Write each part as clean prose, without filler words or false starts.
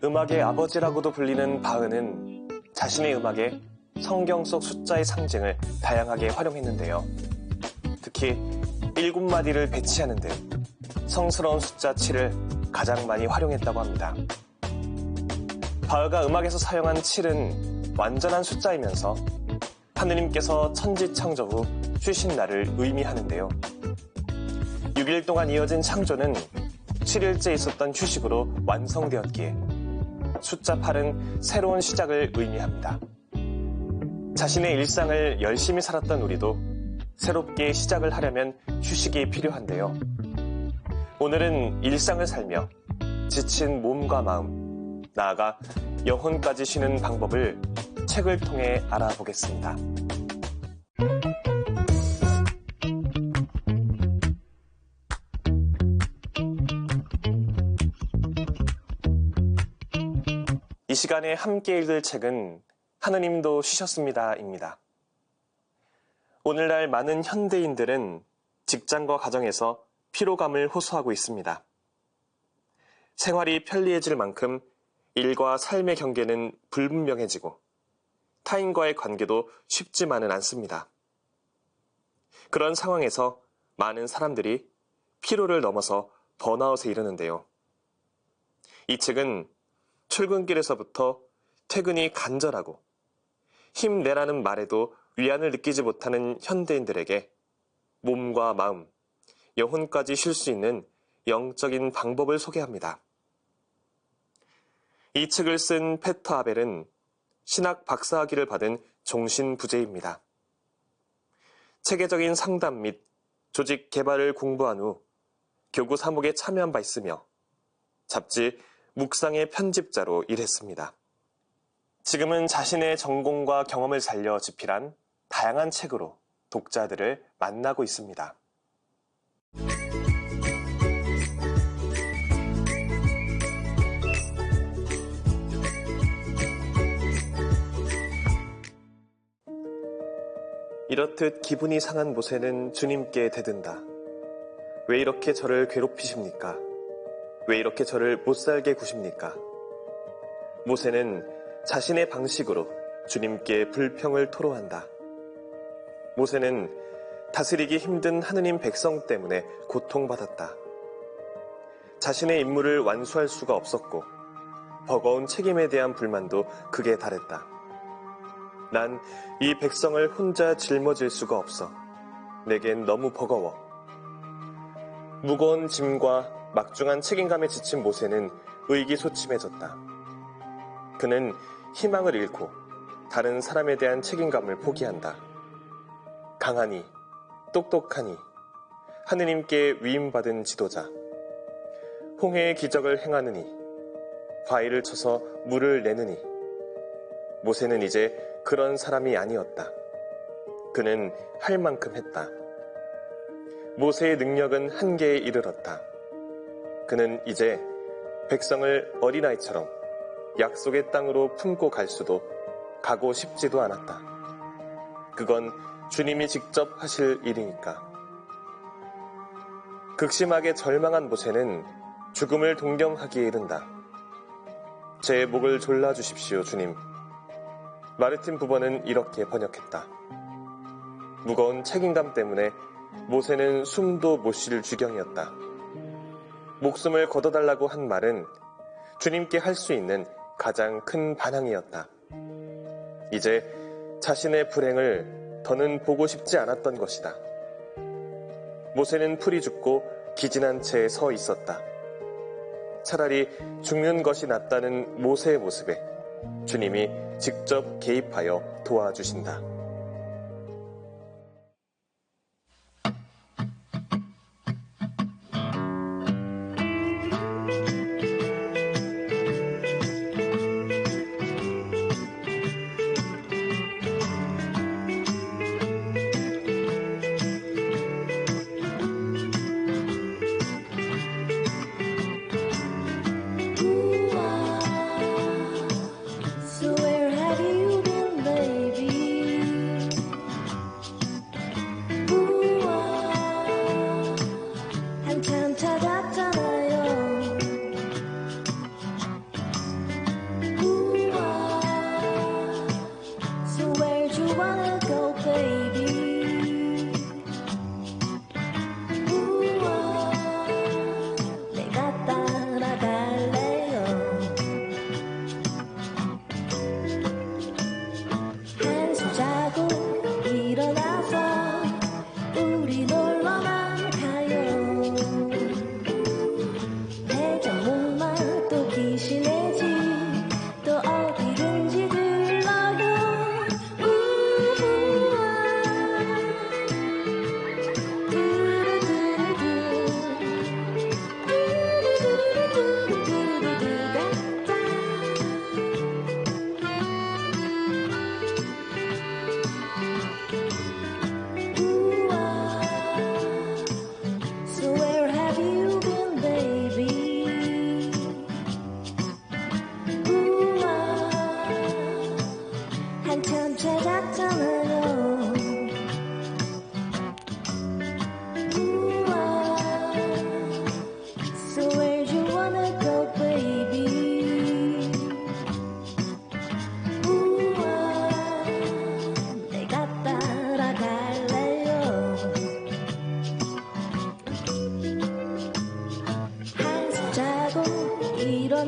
음악의 아버지라고도 불리는 바흐는 자신의 음악에 성경 속 숫자의 상징을 다양하게 활용했는데요. 특히 7마디를 배치하는 등 성스러운 숫자 7을 가장 많이 활용했다고 합니다. 바흐가 음악에서 사용한 7은 완전한 숫자이면서 하느님께서 천지 창조 후 쉬신 날을 의미하는데요. 6일 동안 이어진 창조는 7일째 있었던 휴식으로 완성되었기에 숫자 8은 새로운 시작을 의미합니다. 자신의 일상을 열심히 살았던 우리도 새롭게 시작을 하려면 휴식이 필요한데요. 오늘은 일상을 살며 지친 몸과 마음, 나아가 영혼까지 쉬는 방법을 책을 통해 알아보겠습니다. 이 시간에 함께 읽을 책은 하느님도 쉬셨습니다입니다. 오늘날 많은 현대인들은 직장과 가정에서 피로감을 호소하고 있습니다. 생활이 편리해질 만큼 일과 삶의 경계는 불분명해지고 타인과의 관계도 쉽지만은 않습니다. 그런 상황에서 많은 사람들이 피로를 넘어서 번아웃에 이르는데요. 이 책은 출근길에서부터 퇴근이 간절하고 힘내라는 말에도 위안을 느끼지 못하는 현대인들에게 몸과 마음, 영혼까지 쉴 수 있는 영적인 방법을 소개합니다. 이 책을 쓴 페터 아벨은 신학 박사학위를 받은 종신부재입니다. 체계적인 상담 및 조직 개발을 공부한 후 교구 사목에 참여한 바 있으며 잡지 묵상의 편집자로 일했습니다. 지금은 자신의 전공과 경험을 살려 집필한 다양한 책으로 독자들을 만나고 있습니다. 이렇듯 기분이 상한 모세는 주님께 대든다. 왜 이렇게 저를 괴롭히십니까? 왜 이렇게 저를 못살게 구십니까? 모세는 자신의 방식으로 주님께 불평을 토로한다. 모세는 다스리기 힘든 하느님 백성 때문에 고통받았다. 자신의 임무를 완수할 수가 없었고 버거운 책임에 대한 불만도 극에 달했다. 난 이 백성을 혼자 짊어질 수가 없어. 내겐 너무 버거워. 무거운 짐과 막중한 책임감에 지친 모세는 의기소침해졌다. 그는 희망을 잃고 다른 사람에 대한 책임감을 포기한다. 강하니, 똑똑하니, 하느님께 위임받은 지도자, 홍해의 기적을 행하느니, 바위를 쳐서 물을 내느니, 모세는 이제 그런 사람이 아니었다. 그는 할 만큼 했다. 모세의 능력은 한계에 이르렀다. 그는 이제 백성을 어린아이처럼 약속의 땅으로 품고 갈 수도 가고 싶지도 않았다. 그건 주님이 직접 하실 일이니까. 극심하게 절망한 모세는 죽음을 동경하기에 이른다. 제 목을 졸라주십시오, 주님. 마르틴 부버는 이렇게 번역했다. 무거운 책임감 때문에 모세는 숨도 못 쉴 지경이었다. 목숨을 걷어달라고 한 말은 주님께 할 수 있는 가장 큰 반항이었다. 이제 자신의 불행을 더는 보고 싶지 않았던 것이다. 모세는 풀이 죽고 기진한 채 서 있었다. 차라리 죽는 것이 낫다는 모세의 모습에 주님이 직접 개입하여 도와주신다. So where have you been, baby?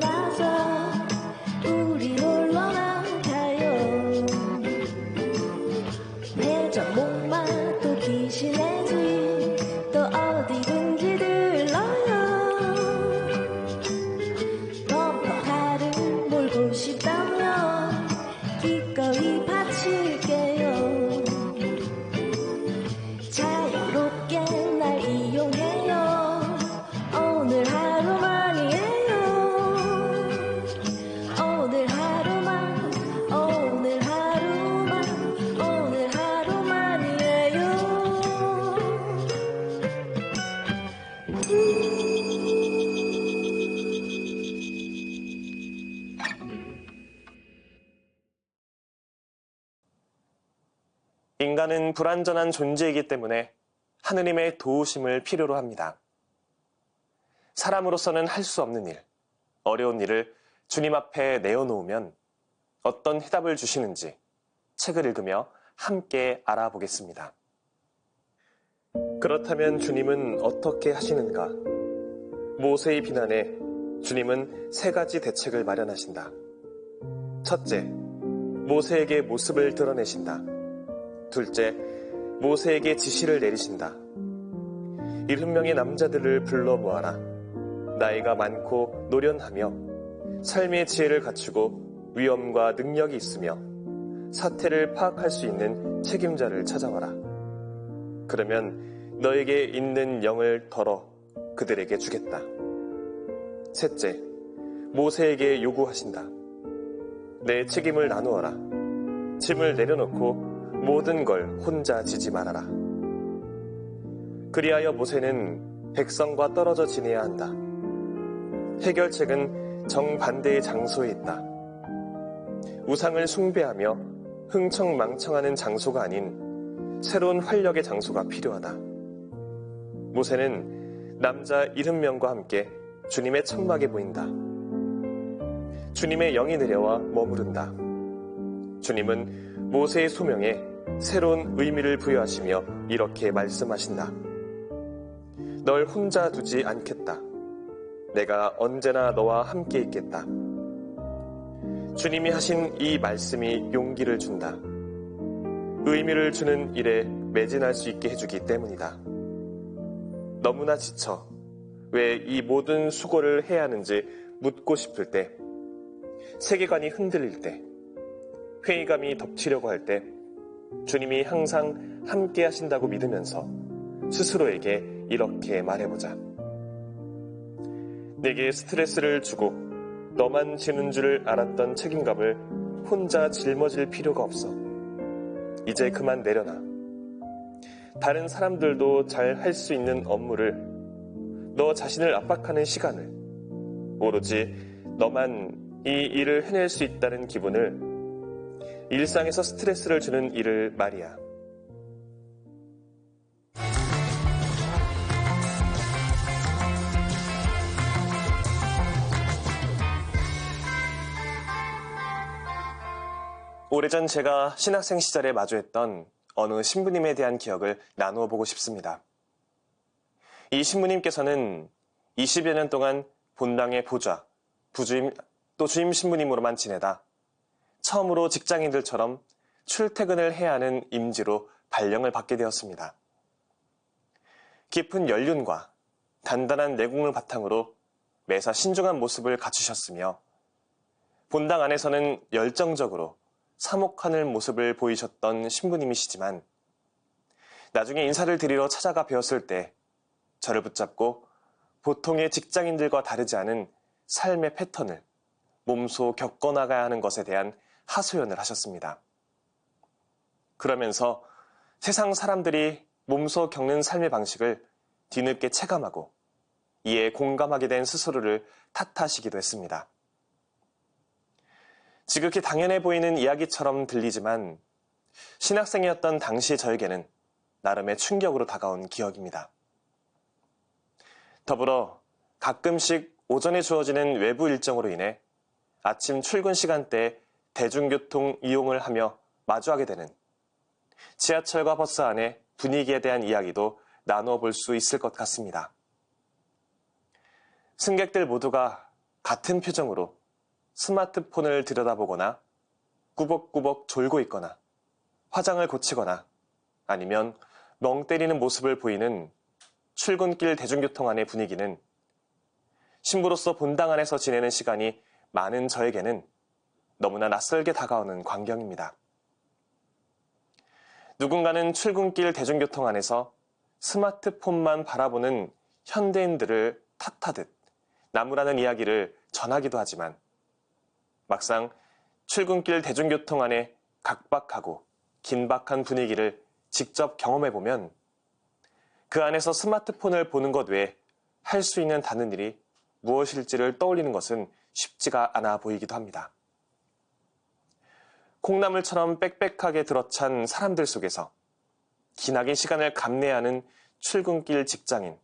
일어나서 우리 놀러 나가요. 회전목마 또 귀신의 집 또 어디든지 들러요. 범퍼카를 몰고 싶다면 기꺼이 바칠게요. 자유롭게 날 이용해요. 오늘 하루만이에요. 오늘 하루만, 오늘 하루만, 오늘 하루만이에요. 인간은 불완전한 존재이기 때문에 하느님의 도우심을 필요로 합니다. 사람으로서는 할 수 없는 일, 어려운 일을 주님 앞에 내어놓으면 어떤 해답을 주시는지 책을 읽으며 함께 알아보겠습니다. 그렇다면 주님은 어떻게 하시는가? 모세의 비난에 주님은 3가지 대책을 마련하신다. 첫째, 모세에게 모습을 드러내신다. 둘째, 모세에게 지시를 내리신다. 70명의 남자들을 불러 모아라. 나이가 많고 노련하며 삶의 지혜를 갖추고 위엄과 능력이 있으며 사태를 파악할 수 있는 책임자를 찾아와라. 그러면 너에게 있는 영을 덜어 그들에게 주겠다. 셋째, 모세에게 요구하신다. 내 책임을 나누어라. 짐을 내려놓고 모든 걸 혼자 지지 말아라. 그리하여 모세는 백성과 떨어져 지내야 한다. 해결책은 정반대의 장소에 있다. 우상을 숭배하며 흥청망청하는 장소가 아닌 새로운 활력의 장소가 필요하다. 모세는 남자 70명과 함께 주님의 천막에 보인다. 주님의 영이 내려와 머무른다. 주님은 모세의 소명에 새로운 의미를 부여하시며 이렇게 말씀하신다. 널 혼자 두지 않겠다. 내가 언제나 너와 함께 있겠다. 주님이 하신 이 말씀이 용기를 준다. 의미를 주는 일에 매진할 수 있게 해주기 때문이다. 너무나 지쳐 왜 이 모든 수고를 해야 하는지 묻고 싶을 때, 세계관이 흔들릴 때, 회의감이 덮치려고 할 때 주님이 항상 함께 하신다고 믿으면서 스스로에게 이렇게 말해보자. 내게 스트레스를 주고 너만 지는 줄을 알았던 책임감을 혼자 짊어질 필요가 없어. 이제 그만 내려놔. 다른 사람들도 잘 할 수 있는 업무를, 너 자신을 압박하는 시간을, 오로지 너만 이 일을 해낼 수 있다는 기분을, 일상에서 스트레스를 주는 일을 말이야. 오래전 제가 신학생 시절에 마주했던 어느 신부님에 대한 기억을 나누어 보고 싶습니다. 이 신부님께서는 20여 년 동안 본당의 보좌, 부주임, 또 주임 신부님으로만 지내다 처음으로 직장인들처럼 출퇴근을 해야 하는 임지로 발령을 받게 되었습니다. 깊은 연륜과 단단한 내공을 바탕으로 매사 신중한 모습을 갖추셨으며 본당 안에서는 열정적으로 사목하는 모습을 보이셨던 신부님이시지만 나중에 인사를 드리러 찾아가 뵈었을 때 저를 붙잡고 보통의 직장인들과 다르지 않은 삶의 패턴을 몸소 겪어나가야 하는 것에 대한 하소연을 하셨습니다. 그러면서 세상 사람들이 몸소 겪는 삶의 방식을 뒤늦게 체감하고 이에 공감하게 된 스스로를 탓하시기도 했습니다. 지극히 당연해 보이는 이야기처럼 들리지만 신학생이었던 당시 저에게는 나름의 충격으로 다가온 기억입니다. 더불어 가끔씩 오전에 주어지는 외부 일정으로 인해 아침 출근 시간대에 대중교통 이용을 하며 마주하게 되는 지하철과 버스 안의 분위기에 대한 이야기도 나누어 볼 수 있을 것 같습니다. 승객들 모두가 같은 표정으로 스마트폰을 들여다보거나 꾸벅꾸벅 졸고 있거나 화장을 고치거나 아니면 멍 때리는 모습을 보이는 출근길 대중교통 안의 분위기는 신부로서 본당 안에서 지내는 시간이 많은 저에게는 너무나 낯설게 다가오는 광경입니다. 누군가는 출근길 대중교통 안에서 스마트폰만 바라보는 현대인들을 탓하듯 나무라는 이야기를 전하기도 하지만 막상 출근길 대중교통 안의 각박하고 긴박한 분위기를 직접 경험해보면 그 안에서 스마트폰을 보는 것 외에 할 수 있는 다른 일이 무엇일지를 떠올리는 것은 쉽지가 않아 보이기도 합니다. 콩나물처럼 빽빽하게 들어찬 사람들 속에서 기나긴 시간을 감내하는 출근길 직장인,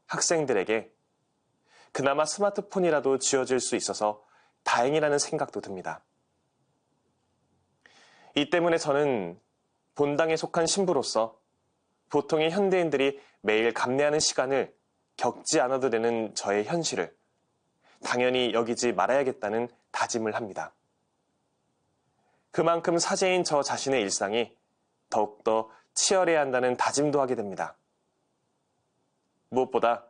학생들에게 그나마 스마트폰이라도 쥐어질 수 있어서 다행이라는 생각도 듭니다. 이 때문에 저는 본당에 속한 신부로서 보통의 현대인들이 매일 감내하는 시간을 겪지 않아도 되는 저의 현실을 당연히 여기지 말아야겠다는 다짐을 합니다. 그만큼 사제인 저 자신의 일상이 더욱더 치열해야 한다는 다짐도 하게 됩니다. 무엇보다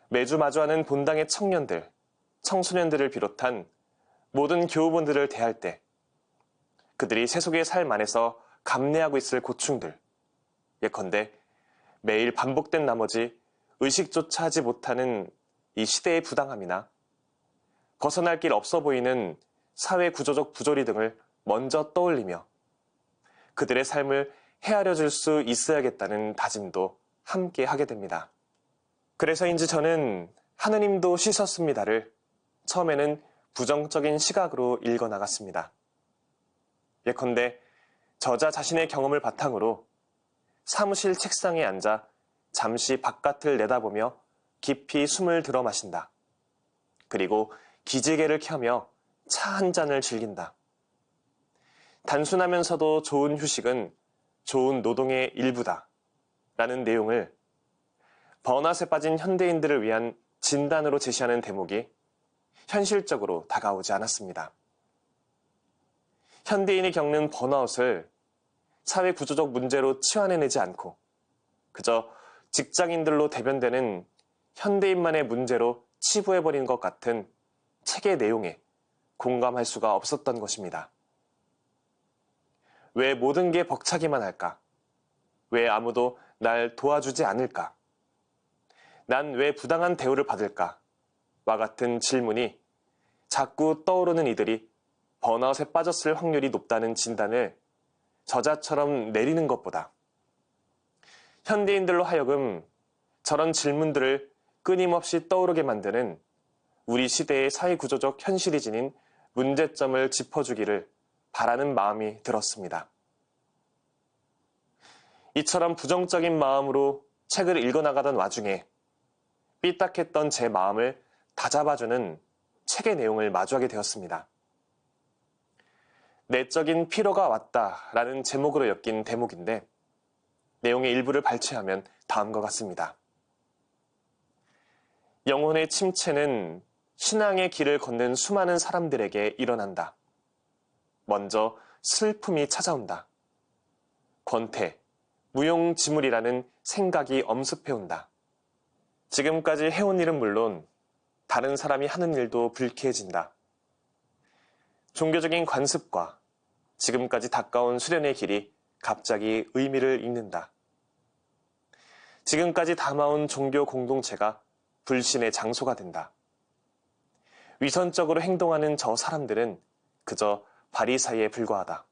매주 마주하는 본당의 청년들, 청소년들을 비롯한 모든 교우분들을 대할 때 그들이 세속의 삶 안에서 감내하고 있을 고충들, 예컨대 매일 반복된 나머지 의식조차 하지 못하는 이 시대의 부당함이나 벗어날 길 없어 보이는 사회 구조적 부조리 등을 먼저 떠올리며 그들의 삶을 헤아려 줄 수 있어야겠다는 다짐도 함께 하게 됩니다. 그래서인지 저는 하느님도 씻었습니다를 처음에는 부정적인 시각으로 읽어나갔습니다. 예컨대 저자 자신의 경험을 바탕으로 사무실 책상에 앉아 잠시 바깥을 내다보며 깊이 숨을 들어 마신다. 그리고 기지개를 켜며 차 한 잔을 즐긴다. 단순하면서도 좋은 휴식은 좋은 노동의 일부다. 라는 내용을 번아웃에 빠진 현대인들을 위한 진단으로 제시하는 대목이 현실적으로 다가오지 않았습니다. 현대인이 겪는 번아웃을 사회 구조적 문제로 치환해내지 않고 그저 직장인들로 대변되는 현대인만의 문제로 치부해버린 것 같은 책의 내용에 공감할 수가 없었던 것입니다. 왜 모든 게 벅차기만 할까? 왜 아무도 날 도와주지 않을까? 난 왜 부당한 대우를 받을까? 와 같은 질문이 자꾸 떠오르는 이들이 번아웃에 빠졌을 확률이 높다는 진단을 저자처럼 내리는 것보다 현대인들로 하여금 저런 질문들을 끊임없이 떠오르게 만드는 우리 시대의 사회구조적 현실이 지닌 문제점을 짚어주기를 바라는 마음이 들었습니다. 이처럼 부정적인 마음으로 책을 읽어나가던 와중에 삐딱했던 제 마음을 다잡아주는 책의 내용을 마주하게 되었습니다. 내적인 피로가 왔다라는 제목으로 엮인 대목인데 내용의 일부를 발췌하면 다음과 같습니다. 영혼의 침체는 신앙의 길을 걷는 수많은 사람들에게 일어난다. 먼저 슬픔이 찾아온다. 권태, 무용지물이라는 생각이 엄습해온다. 지금까지 해온 일은 물론 다른 사람이 하는 일도 불쾌해진다. 종교적인 관습과 지금까지 닦아온 수련의 길이 갑자기 의미를 잃는다. 지금까지 담아온 종교 공동체가 불신의 장소가 된다. 위선적으로 행동하는 저 사람들은 그저 바리사이에 불과하다.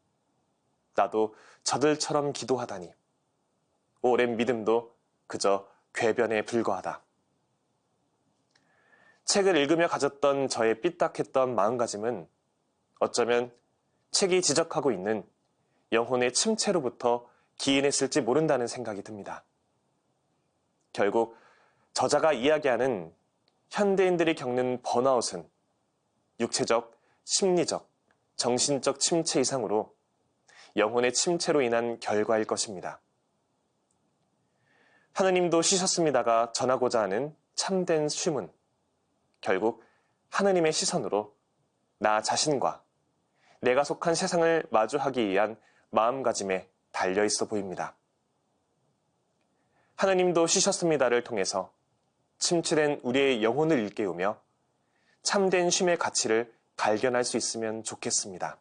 나도 저들처럼 기도하다니. 오랜 믿음도 그저 궤변에 불과하다. 책을 읽으며 가졌던 저의 삐딱했던 마음가짐은 어쩌면 책이 지적하고 있는 영혼의 침체로부터 기인했을지 모른다는 생각이 듭니다. 결국 저자가 이야기하는 현대인들이 겪는 번아웃은 육체적, 심리적, 정신적 침체 이상으로 영혼의 침체로 인한 결과일 것입니다. 하느님도 쉬셨습니다가 전하고자 하는 참된 쉼은 결국 하느님의 시선으로 나 자신과 내가 속한 세상을 마주하기 위한 마음가짐에 달려 있어 보입니다. 하느님도 쉬셨습니다를 통해서 침체된 우리의 영혼을 일깨우며 참된 쉼의 가치를 발견할 수 있으면 좋겠습니다.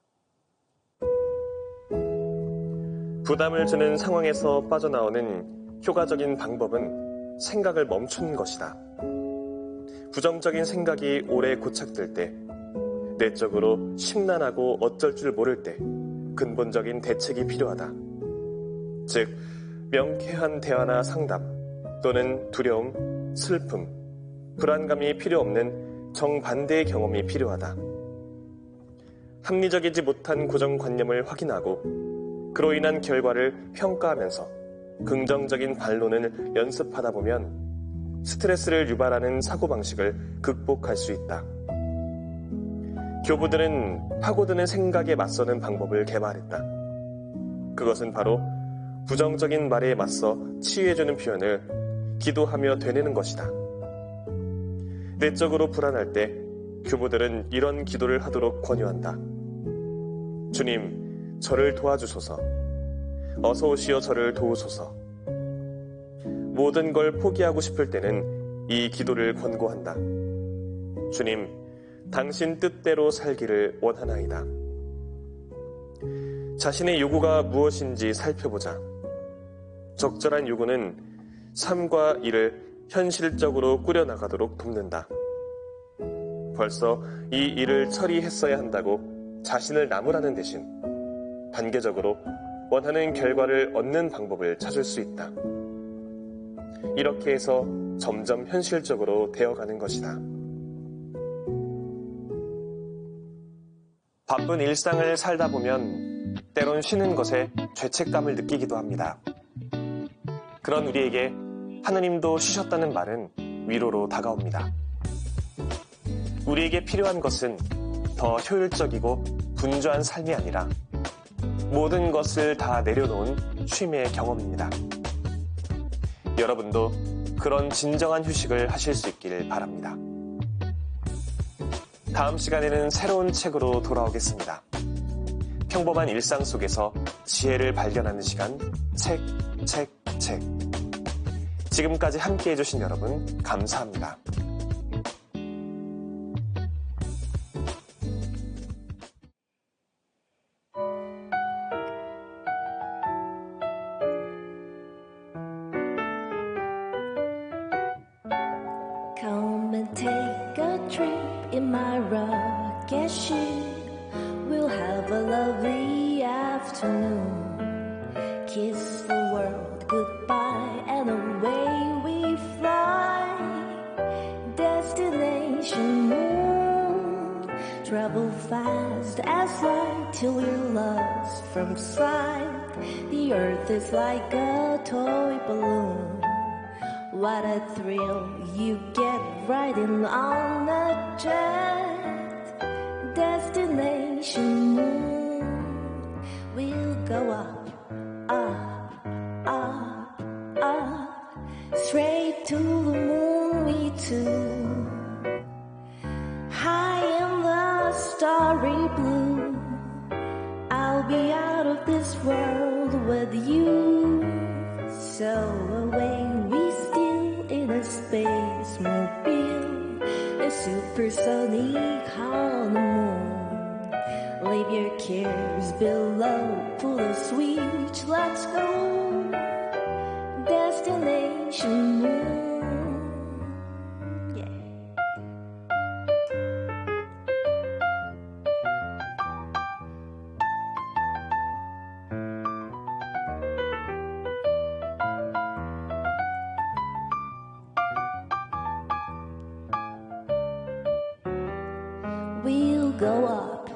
부담을 주는 상황에서 빠져나오는 효과적인 방법은 생각을 멈추는 것이다. 부정적인 생각이 오래 고착될 때, 내적으로 심란하고 어쩔 줄 모를 때 근본적인 대책이 필요하다. 즉, 명쾌한 대화나 상담 또는 두려움, 슬픔, 불안감이 필요 없는 정반대의 경험이 필요하다. 합리적이지 못한 고정관념을 확인하고 그로 인한 결과를 평가하면서 긍정적인 반론을 연습하다 보면 스트레스를 유발하는 사고방식을 극복할 수 있다. 교부들은 파고드는 생각에 맞서는 방법을 개발했다. 그것은 바로 부정적인 말에 맞서 치유해주는 표현을 기도하며 되뇌는 것이다. 내적으로 불안할 때 교부들은 이런 기도를 하도록 권유한다. 주님, 저를 도와주소서. 어서 오시어 저를 도우소서. 모든 걸 포기하고 싶을 때는 이 기도를 권고한다. 주님, 당신 뜻대로 살기를 원하나이다. 자신의 요구가 무엇인지 살펴보자. 적절한 요구는 삶과 일을 현실적으로 꾸려나가도록 돕는다. 벌써 이 일을 처리했어야 한다고 자신을 나무라는 대신 단계적으로 원하는 결과를 얻는 방법을 찾을 수 있다. 이렇게 해서 점점 현실적으로 되어가는 것이다. 바쁜 일상을 살다 보면 때론 쉬는 것에 죄책감을 느끼기도 합니다. 그런 우리에게 하느님도 쉬셨다는 말은 위로로 다가옵니다. 우리에게 필요한 것은 더 효율적이고 분주한 삶이 아니라 모든 것을 다 내려놓은 쉼의 경험입니다. 여러분도 그런 진정한 휴식을 하실 수 있기를 바랍니다. 다음 시간에는 새로운 책으로 돌아오겠습니다. 평범한 일상 속에서 지혜를 발견하는 시간, 책. 지금까지 함께해 주신 여러분, 감사합니다. Come and take a trip in my rocket ship. We'll have a lovely afternoon. Kiss the world goodbye and away we fly. Destination moon. Travel fast as light till we're lost from sight. The earth is like a toy balloon. What a thrill you get riding on a jet. Destination moon. We'll go up, straight to the moon we two. High in the starry blue. I'll be out of this world with you. So away we steal in a space mobile, a supersonic on the moon. Leave your cares below, pull a switch, let's go. Destination moon. Yeah. We'll go up,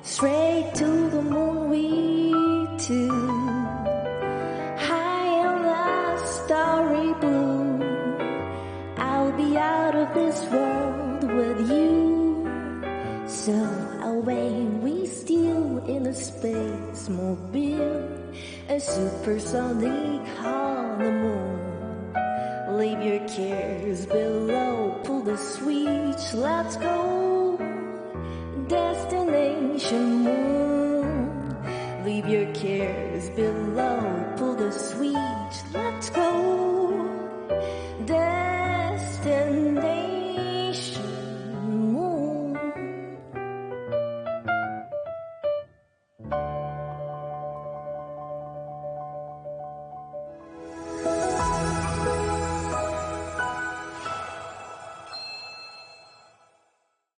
straight to the moon we two. High on the starry blue. I'll be out of this world with you. So away we steal in a space mobile, a supersonic on the moon. Leave your your cares below, pull the switch, let's go. Destination moon. Leave your cares below, pull the switch.